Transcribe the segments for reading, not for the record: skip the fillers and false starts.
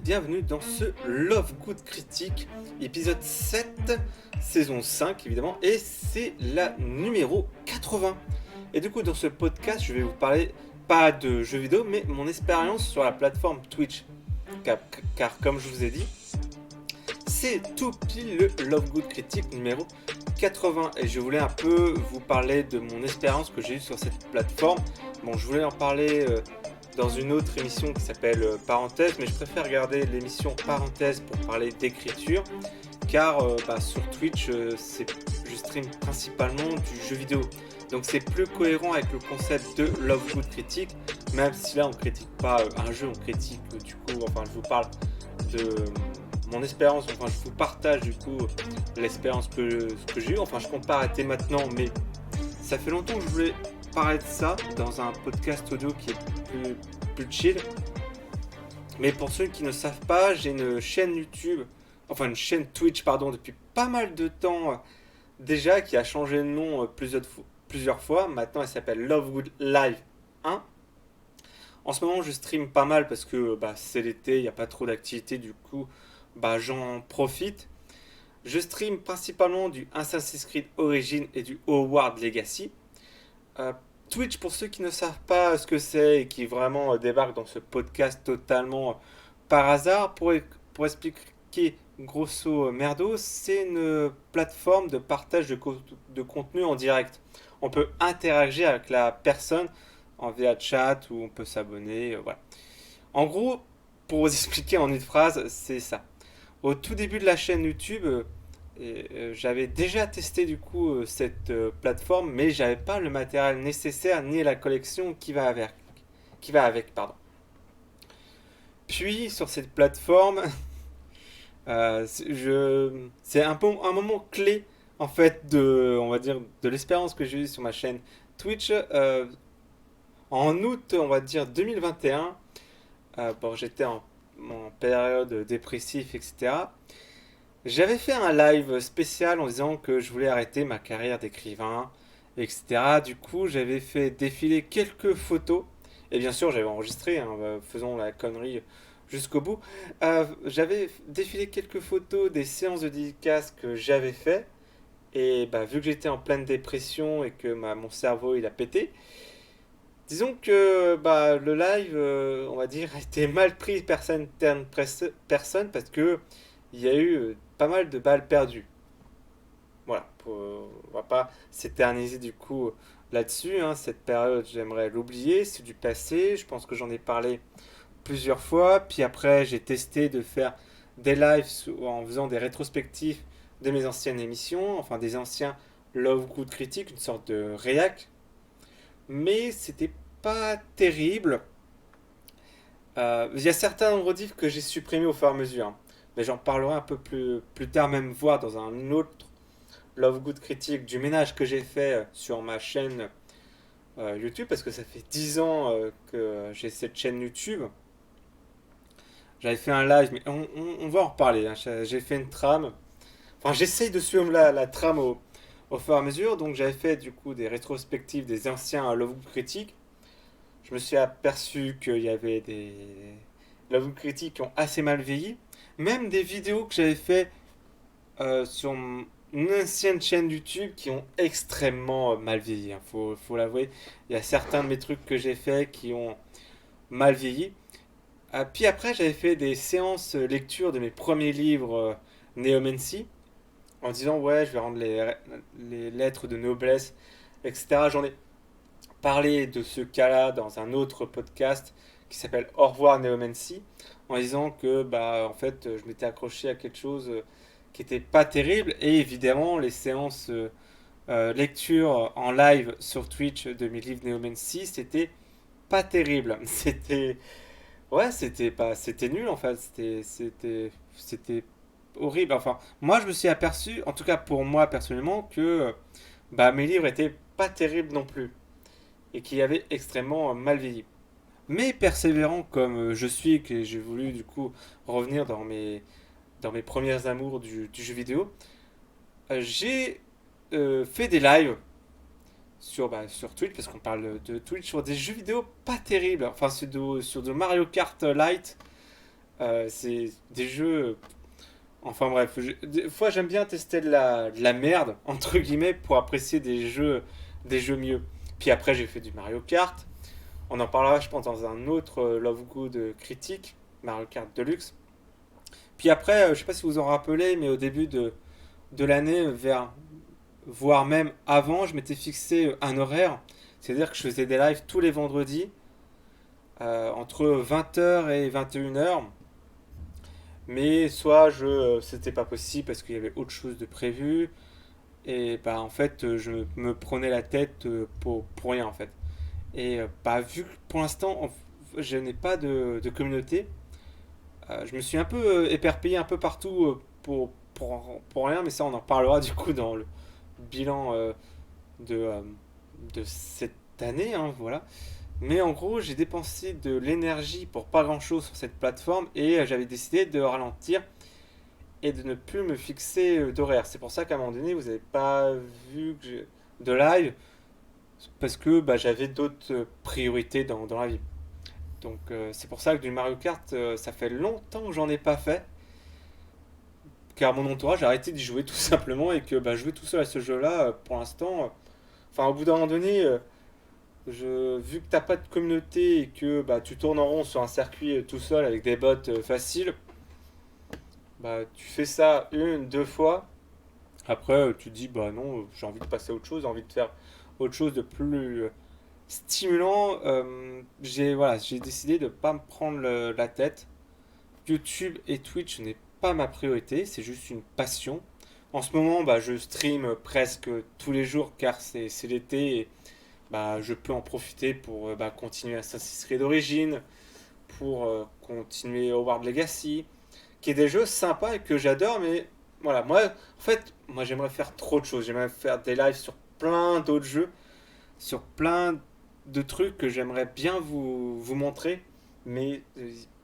bienvenue dans ce Love Good Critique, épisode 7, saison 5 évidemment, et c'est la numéro 80. Et du coup dans ce podcast je vais vous parler pas de jeux vidéo mais mon expérience sur la plateforme Twitch. Car comme je vous ai dit, c'est tout pile le Love Good Critique numéro 80 et je voulais un peu vous parler de mon expérience que j'ai eue sur cette plateforme. Bon, je voulais en parler dans une autre émission qui s'appelle Parenthèse, mais je préfère regarder l'émission Parenthèse pour parler d'écriture, car sur Twitch, je stream principalement du jeu vidéo. Donc c'est plus cohérent avec le concept de Love Good Critique, même si là on critique pas un jeu, on critique du coup, je vous parle de mon expérience, je vous partage du coup l'expérience que j'ai eue, je compare à T'es maintenant, mais ça fait longtemps que je voulais parler de ça dans un podcast audio qui est plus chill. Mais pour ceux qui ne savent pas, j'ai une chaîne YouTube, une chaîne Twitch depuis pas mal de temps déjà, qui a changé de nom plusieurs fois. Maintenant elle s'appelle Lovegood Live 1. En ce moment je stream pas mal parce que c'est l'été, il n'y a pas trop d'activité, du coup j'en profite. Je stream principalement du Assassin's Creed Origins et du Hogwarts Legacy. Twitch, pour ceux qui ne savent pas ce que c'est et qui vraiment débarquent dans ce podcast totalement par hasard, pour expliquer grosso merdo, c'est une plateforme de partage de contenu en direct. On peut interagir avec la personne via chat ou on peut s'abonner. Voilà. En gros, pour vous expliquer en une phrase, c'est ça. Au tout début de la chaîne YouTube, j'avais déjà testé du coup cette plateforme, mais j'avais pas le matériel nécessaire ni la collection qui va avec. Puis sur cette plateforme, c'est un peu un moment clé en fait de l'expérience que j'ai eue sur ma chaîne Twitch en août 2021. J'étais en période dépressive, etc. J'avais fait un live spécial en disant que je voulais arrêter ma carrière d'écrivain, etc. Du coup, j'avais fait défiler quelques photos. Et bien sûr, j'avais enregistré, faisons la connerie jusqu'au bout. J'avais défilé quelques photos des séances de dédicaces que j'avais fait. Et vu que j'étais en pleine dépression et que mon cerveau il a pété, disons que le live, a été mal pris par certaines personnes parce que il y a eu pas mal de balles perdues. Voilà, on va pas s'éterniser du coup là-dessus. Cette période, j'aimerais l'oublier, c'est du passé. Je pense que j'en ai parlé plusieurs fois. Puis après, j'ai testé de faire des lives en faisant des rétrospectives de mes anciennes émissions, des anciens Love Good Critique, une sorte de réac. Mais c'était pas terrible. Il y a certains rediffs que j'ai supprimés au fur et à mesure. Mais j'en parlerai un peu plus tard, même voir dans un autre Love Good Critique du ménage que j'ai fait sur ma chaîne YouTube, parce que ça fait 10 ans que j'ai cette chaîne YouTube. J'avais fait un live, mais on va en reparler. J'ai fait une trame. J'essaye de suivre la trame au fur et à mesure. Donc j'avais fait du coup des rétrospectives des anciens Love Good Critique. Je me suis aperçu qu'il y avait des Love Good Critique qui ont assez mal vieilli. Même des vidéos que j'avais fait sur une ancienne chaîne YouTube qui ont extrêmement mal vieilli. Faut l'avouer. Il y a certains de mes trucs que j'ai fait qui ont mal vieilli. Puis après, j'avais fait des séances lecture de mes premiers livres Néomancy en disant ouais, je vais rendre les lettres de noblesse, etc. J'en ai parlé de ce cas-là dans un autre podcast qui s'appelle Au revoir Néomancy, en disant que je m'étais accroché à quelque chose qui était pas terrible. Et évidemment les séances lecture en live sur Twitch de mes livres Néomancy, c'était pas terrible. C'était nul en fait. C'était horrible. Moi je me suis aperçu, en tout cas pour moi personnellement, que mes livres étaient pas terribles non plus et qui avaient extrêmement mal vieilli. Mais persévérant comme je suis, que j'ai voulu du coup revenir dans mes premiers amours du jeu vidéo, j'ai fait des lives sur Twitch, parce qu'on parle de Twitch, sur des jeux vidéo pas terribles, sur de Mario Kart Lite, C'est des jeux. Enfin bref, des fois j'aime bien tester de la merde, entre guillemets, pour apprécier des jeux mieux. Puis après, j'ai fait du Mario Kart. On en parlera, je pense, dans un autre Love Good critique, Mario Kart Deluxe. Puis après, je sais pas si vous en rappelez, mais au début de l'année, voire même avant, je m'étais fixé un horaire. C'est-à-dire que je faisais des lives tous les vendredis, entre 20h et 21h. Mais soit c'était pas possible parce qu'il y avait autre chose de prévu. Et bah en fait, je me prenais la tête pour rien en fait. Et bah vu que pour l'instant, je n'ai pas de communauté, je me suis un peu éperpillé un peu partout pour rien, mais ça on en parlera du coup dans le bilan de, euh, de cette année, hein, voilà. Mais en gros, j'ai dépensé de l'énergie pour pas grand chose sur cette plateforme et j'avais décidé de ralentir et de ne plus me fixer d'horaire. C'est pour ça qu'à un moment donné, vous n'avez pas vu que de live parce que bah, j'avais d'autres priorités dans la vie. Donc c'est pour ça que du Mario Kart, ça fait longtemps que j'en ai pas fait. Car mon entourage a arrêté d'y jouer tout simplement et que bah, jouer tout seul à ce jeu-là, pour l'instant, enfin au bout d'un moment donné, vu que t'as pas de communauté et que bah, tu tournes en rond sur un circuit tout seul avec des bots faciles, bah, tu fais ça une, deux fois. Après, tu te dis, bah non, j'ai envie de passer à autre chose, j'ai envie de faire autre chose de plus stimulant. J'ai décidé de ne pas me prendre la tête. YouTube et Twitch n'est pas ma priorité, c'est juste une passion. En ce moment, bah, je stream presque tous les jours car c'est l'été et bah, je peux en profiter pour bah, continuer Assassin's Creed d'origine, pour continuer Hogwarts Legacy, qui est des jeux sympas et que j'adore, mais voilà, moi, en fait, moi j'aimerais faire trop de choses. J'aimerais faire des lives sur plein d'autres jeux, sur plein de trucs que j'aimerais bien vous montrer, mais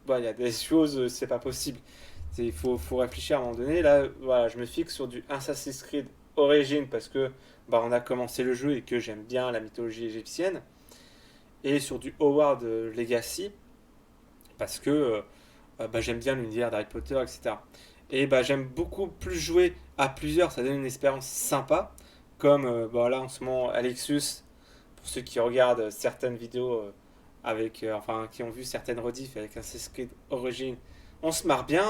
bah, il y a des choses, c'est pas possible. Il faut réfléchir à un moment donné. Là, voilà, je me fixe sur du Assassin's Creed Origin parce que bah, on a commencé le jeu et que j'aime bien la mythologie égyptienne, et sur du Howard Legacy parce que bah, j'aime bien l'univers d'Harry Potter, etc. Et bah, j'aime beaucoup plus jouer à plusieurs, ça donne une expérience sympa, comme bah, là en ce moment Alexus, pour ceux qui regardent certaines vidéos enfin qui ont vu certaines rediffs avec Assassin's Creed Origin, on se marre bien.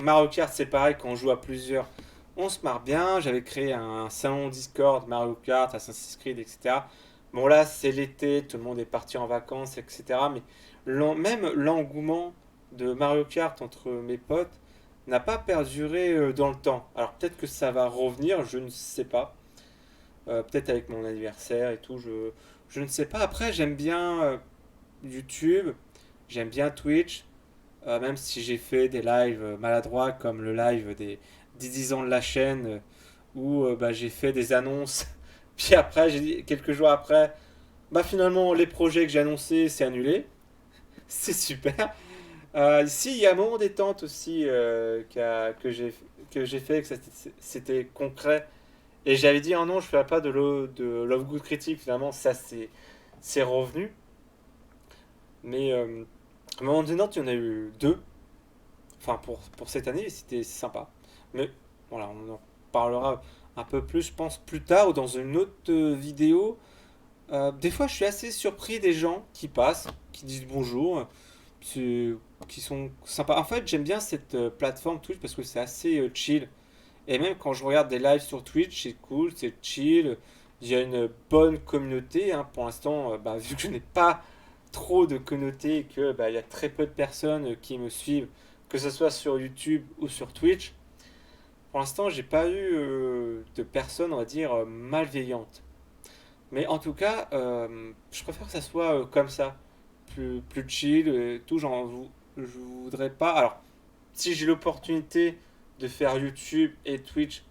Mario Kart c'est pareil, quand on joue à plusieurs, on se marre bien. J'avais créé un salon Discord, Mario Kart, Assassin's Creed, etc. Bon là c'est l'été, tout le monde est parti en vacances, etc. Mais même l'engouement de Mario Kart entre mes potes n'a pas perduré dans le temps. Alors peut-être que ça va revenir, je ne sais pas. Peut-être avec mon anniversaire et tout, je ne sais pas. Après, j'aime bien YouTube, j'aime bien Twitch, même si j'ai fait des lives maladroits comme le live des 10 ans de la chaîne où bah, j'ai fait des annonces. Puis après, j'ai dit, quelques jours après, bah finalement, les projets que j'ai annoncés, c'est annulé. C'est super. Ici, il y a un moment détente aussi que j'ai fait, que c'était concret. Et j'avais dit, oh non, je ne ferai pas de Love Good critique. Finalement, ça, c'est revenu. Mais à un moment donné, il y en a eu deux. Enfin, pour cette année, c'était sympa. Mais voilà, on en parlera un peu plus, je pense, plus tard ou dans une autre vidéo. Des fois, je suis assez surpris des gens qui passent, qui disent bonjour, qui sont sympas. En fait, j'aime bien cette plateforme Twitch parce que c'est assez chill. Et même quand je regarde des lives sur Twitch, c'est cool, c'est chill. Il y a une bonne communauté, hein. Pour l'instant, bah, vu que je n'ai pas trop de communauté et que bah, il y a très peu de personnes qui me suivent, que ce soit sur YouTube ou sur Twitch, pour l'instant, j'ai pas eu de personnes, on va dire, malveillantes. Mais en tout cas, je préfère que ça soit comme ça, plus chill, tout. Je voudrais pas. Alors, si j'ai l'opportunité de faire YouTube et Twitch,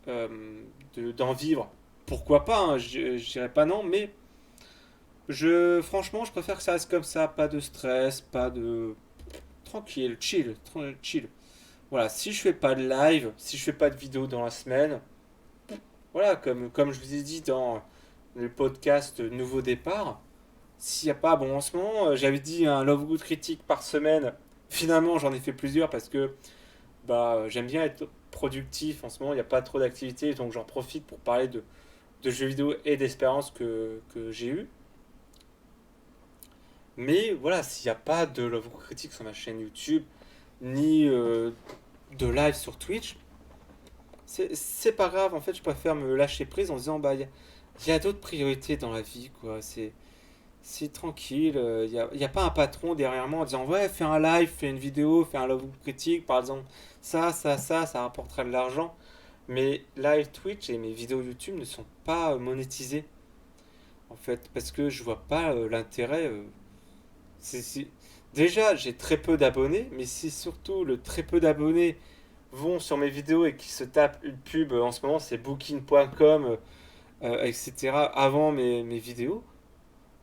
d'en vivre, pourquoi pas, hein, je dirais pas non, mais franchement, je préfère que ça reste comme ça, pas de stress, pas de. Tranquille, chill, chill. Voilà, si je fais pas de live, si je fais pas de vidéo dans la semaine, voilà, comme je vous ai dit dans le podcast Nouveau Départ, s'il n'y a pas, bon, en ce moment, j'avais dit un Love Good critique par semaine, Finalement, j'en ai fait plusieurs parce que j'aime bien être productif en ce moment, il n'y a pas trop d'activités, donc j'en profite pour parler de jeux vidéo et d'expériences que j'ai eues. Mais voilà, s'il n'y a pas de love critique sur ma chaîne YouTube, ni de live sur Twitch, c'est pas grave. En fait, je préfère me lâcher prise en disant, il y a d'autres priorités dans la vie, quoi. C'est tranquille. Il y a pas un patron derrière moi en disant, ouais, fais un live, fais une vidéo, fais un love critique, par exemple. Ça rapportera de l'argent. Mes live Twitch et mes vidéos YouTube ne sont pas monétisées, en fait, parce que je vois pas l'intérêt. C'est- c'est- Déjà, j'ai très peu d'abonnés, mais c'est surtout le très peu d'abonnés vont sur mes vidéos et qui se tapent une pub en ce moment, c'est booking.com, etc. avant mes vidéos.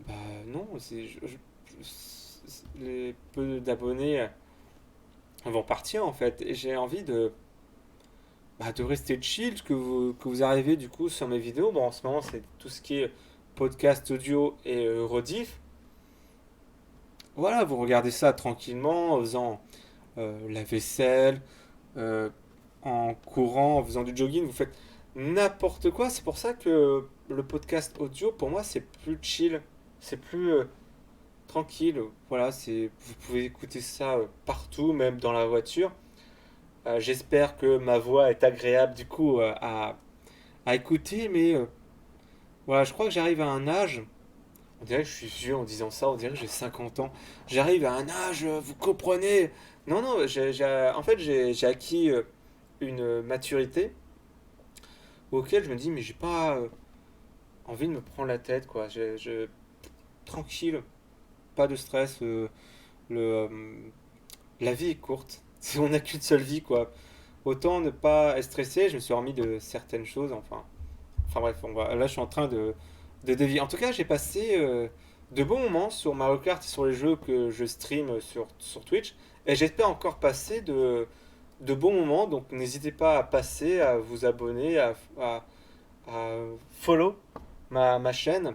Bah non, les peu d'abonnés vont partir en fait. Et j'ai envie de rester chill, que vous arrivez du coup sur mes vidéos. Bon, en ce moment, c'est tout ce qui est podcast audio et rediff. Voilà, vous regardez ça tranquillement en faisant la vaisselle, euh, en courant, en faisant du jogging, vous faites n'importe quoi. C'est pour ça que le podcast audio, pour moi, c'est plus chill, c'est plus tranquille. Voilà, vous pouvez écouter ça partout, même dans la voiture. J'espère que ma voix est agréable du coup à écouter, mais voilà, je crois que j'arrive à un âge. On dirait que je suis vieux en disant ça, on dirait que j'ai 50 ans. J'arrive à un âge, vous comprenez? Non, non, en fait, j'ai acquis une maturité auquel je me dis, mais j'ai pas envie de me prendre la tête, quoi. Tranquille, pas de stress. Le, euh, la vie est courte. On n'a qu'une seule vie, quoi. Autant ne pas être stressé. Je me suis remis de certaines choses, enfin bref, là je suis en train de dévier. En tout cas, j'ai passé de bons moments sur Mario Kart et sur les jeux que je stream sur Twitch. Et j'espère encore passer de bons moments. Donc n'hésitez pas à passer, à vous abonner, à follow ma chaîne.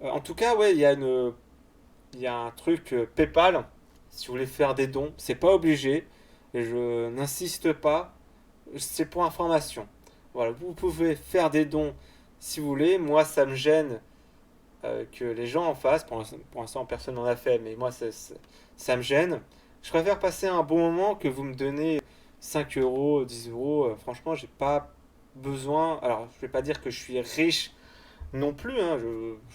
En tout cas, ouais, il y a un truc PayPal. Si vous voulez faire des dons, c'est pas obligé. Et je n'insiste pas. C'est pour information. Voilà, vous pouvez faire des dons si vous voulez. Moi, ça me gêne que les gens en fassent. Pour l'instant, personne n'en a fait, mais moi, ça me gêne. Je préfère passer un bon moment que vous me donnez 5 euros, 10 euros. Franchement, j'ai pas besoin. Alors, je vais pas dire que je suis riche non plus. Hein.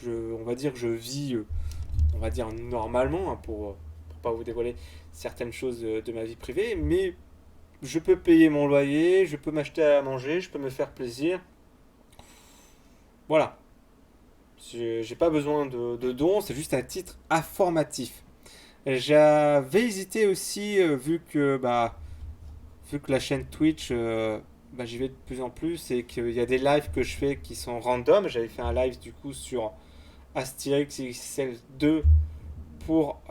On va dire que je vis, on va dire normalement, hein, pour pas vous dévoiler certaines choses de ma vie privée. Mais je peux payer mon loyer, je peux m'acheter à manger, je peux me faire plaisir. Voilà. J'ai pas besoin de dons, c'est juste un titre informatif. J'avais hésité aussi, vu que la chaîne Twitch, j'y vais de plus en plus et qu'il y a des lives que je fais qui sont random. J'avais fait un live du coup sur Astérix XL 2 pour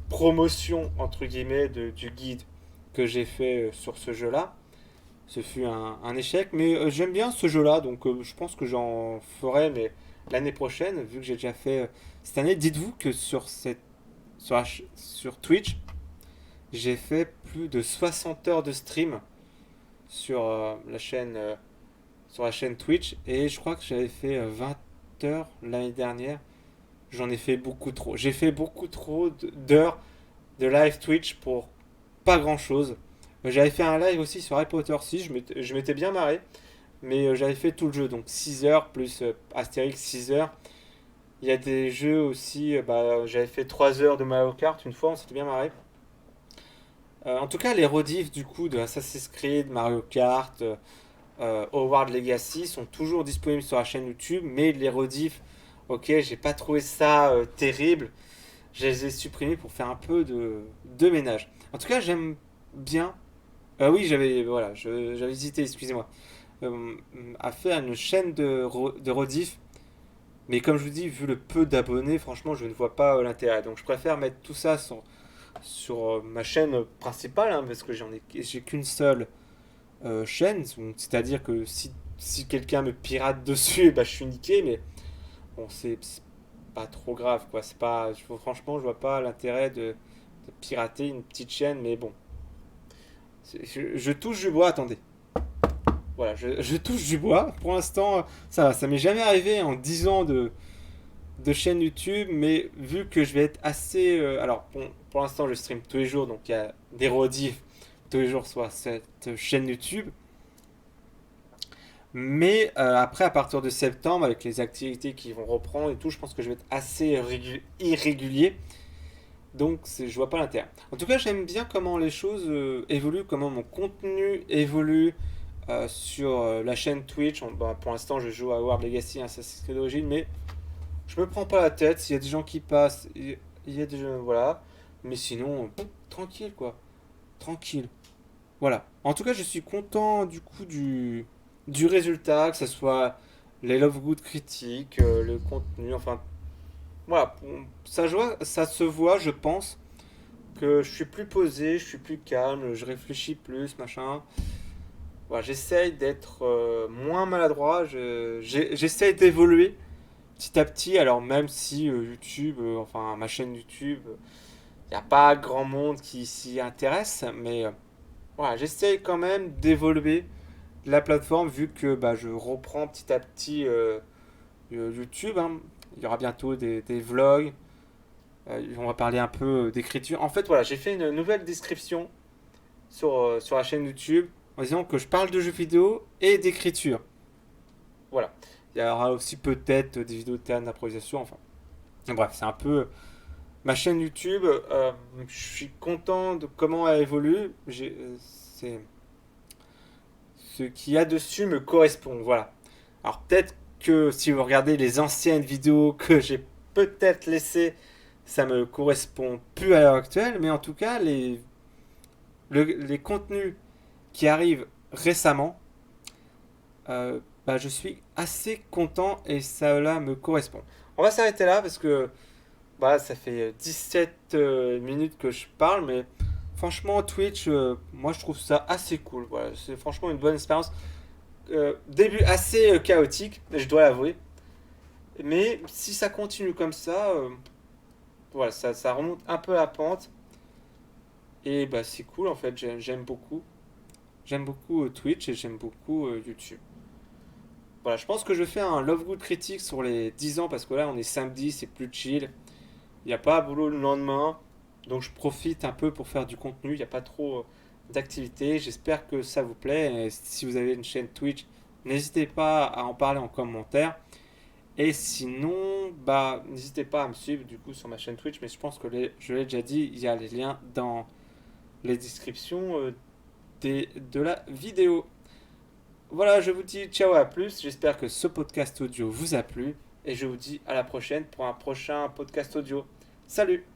promotion entre guillemets du guide que j'ai fait sur ce jeu-là. Ce fut un échec, mais j'aime bien ce jeu-là, donc je pense que j'en ferai, mais l'année prochaine, vu que j'ai déjà fait cette année. Dites-vous que sur Twitch, j'ai fait plus de 60 heures de stream sur sur la chaîne Twitch, et je crois que j'avais fait 20 heures l'année dernière. J'en ai fait beaucoup trop. J'ai fait beaucoup trop d'heures de live Twitch pour pas grand-chose. J'avais fait un live aussi sur Harry Potter 6, je m'étais bien marré. Mais j'avais fait tout le jeu, donc 6 heures plus Astérix 6 heures. Il y a des jeux aussi, j'avais fait 3 heures de Mario Kart une fois, on s'était bien marré. En tout cas, les rediffs du coup de Assassin's Creed, Mario Kart, Hogwarts Legacy sont toujours disponibles sur la chaîne YouTube, mais les rediffs, ok, j'ai pas trouvé ça terrible. Je les ai supprimés pour faire un peu de ménage. En tout cas, j'aime bien. Oui, j'avais hésité, excusez-moi, à faire une chaîne de rediff. Mais comme je vous dis, vu le peu d'abonnés, franchement, je ne vois pas l'intérêt. Donc je préfère mettre tout ça sur ma chaîne principale, hein, parce que j'ai qu'une seule chaîne. C'est-à-dire que si quelqu'un me pirate dessus, je suis niqué. Mais bon, c'est pas trop grave, quoi. C'est pas, franchement, je vois pas l'intérêt pirater une petite chaîne, mais bon. Je touche du bois, attendez. Voilà, je touche du bois. Pour l'instant, ça va. Ça m'est jamais arrivé en 10 ans de chaîne YouTube, mais vu que je vais être assez. Alors, bon, pour l'instant, je stream tous les jours, donc il y a des rediffs tous les jours sur cette chaîne YouTube. Mais après, à partir de septembre, avec les activités qui vont reprendre et tout, je pense que je vais être assez irrégulier. Donc, je vois pas l'intérêt. En tout cas, j'aime bien comment les choses évoluent, comment mon contenu évolue sur la chaîne Twitch. Bah, pour l'instant, je joue à World Legacy, Assassin's Creed d'origine, mais je me prends pas la tête. S'il y a des gens qui passent, il y a des gens, voilà. Mais sinon, tranquille quoi. Tranquille. Voilà. En tout cas, je suis content du coup du résultat, que ce soit les Love Good critiques, le contenu, enfin, voilà. Ça se voit, je pense, que je suis plus posé, je suis plus calme, je réfléchis plus, machin. Voilà, j'essaye d'être moins maladroit, j'essaye d'évoluer petit à petit. Alors, même si YouTube, enfin, ma chaîne YouTube, il n'y a pas grand monde qui s'y intéresse, mais voilà, j'essaye quand même d'évoluer la plateforme vu que bah, je reprends petit à petit YouTube, hein. Il y aura bientôt des vlogs. On va parler un peu d'écriture. En fait, voilà, j'ai fait une nouvelle description sur la chaîne YouTube en disant que je parle de jeux vidéo et d'écriture. Voilà. Il y aura aussi peut-être des vidéos de théâtre d'improvisation. Enfin, bref, c'est un peu ma chaîne YouTube. Je suis content de comment elle évolue. C'est ce qu'il y a dessus me correspond. Voilà. Alors peut-être que si vous regardez les anciennes vidéos que j'ai peut-être laissées, ça me correspond plus à l'heure actuelle, mais en tout cas, les contenus qui arrivent récemment, bah, je suis assez content et ça là me correspond. On va s'arrêter là parce que bah, ça fait 17 minutes que je parle, mais franchement, Twitch, moi je trouve ça assez cool. Voilà, c'est franchement une bonne expérience. Début assez chaotique, je dois l'avouer. Mais si ça continue comme ça, voilà, ça remonte un peu la pente. Et bah c'est cool en fait, j'aime beaucoup. J'aime beaucoup Twitch et j'aime beaucoup YouTube. Voilà, je pense que je fais un Love Good critique sur les 10 ans parce que là on est samedi, c'est plus chill. Il n'y a pas à boulot le lendemain. Donc je profite un peu pour faire du contenu. Il n'y a pas trop d'activités. J'espère que ça vous plaît. Et si vous avez une chaîne Twitch, n'hésitez pas à en parler en commentaire. Et sinon, bah, n'hésitez pas à me suivre du coup sur ma chaîne Twitch. Mais je pense que je l'ai déjà dit, il y a les liens dans les descriptions de la vidéo. Voilà, je vous dis ciao à plus. J'espère que ce podcast audio vous a plu. Et je vous dis à la prochaine pour un prochain podcast audio. Salut!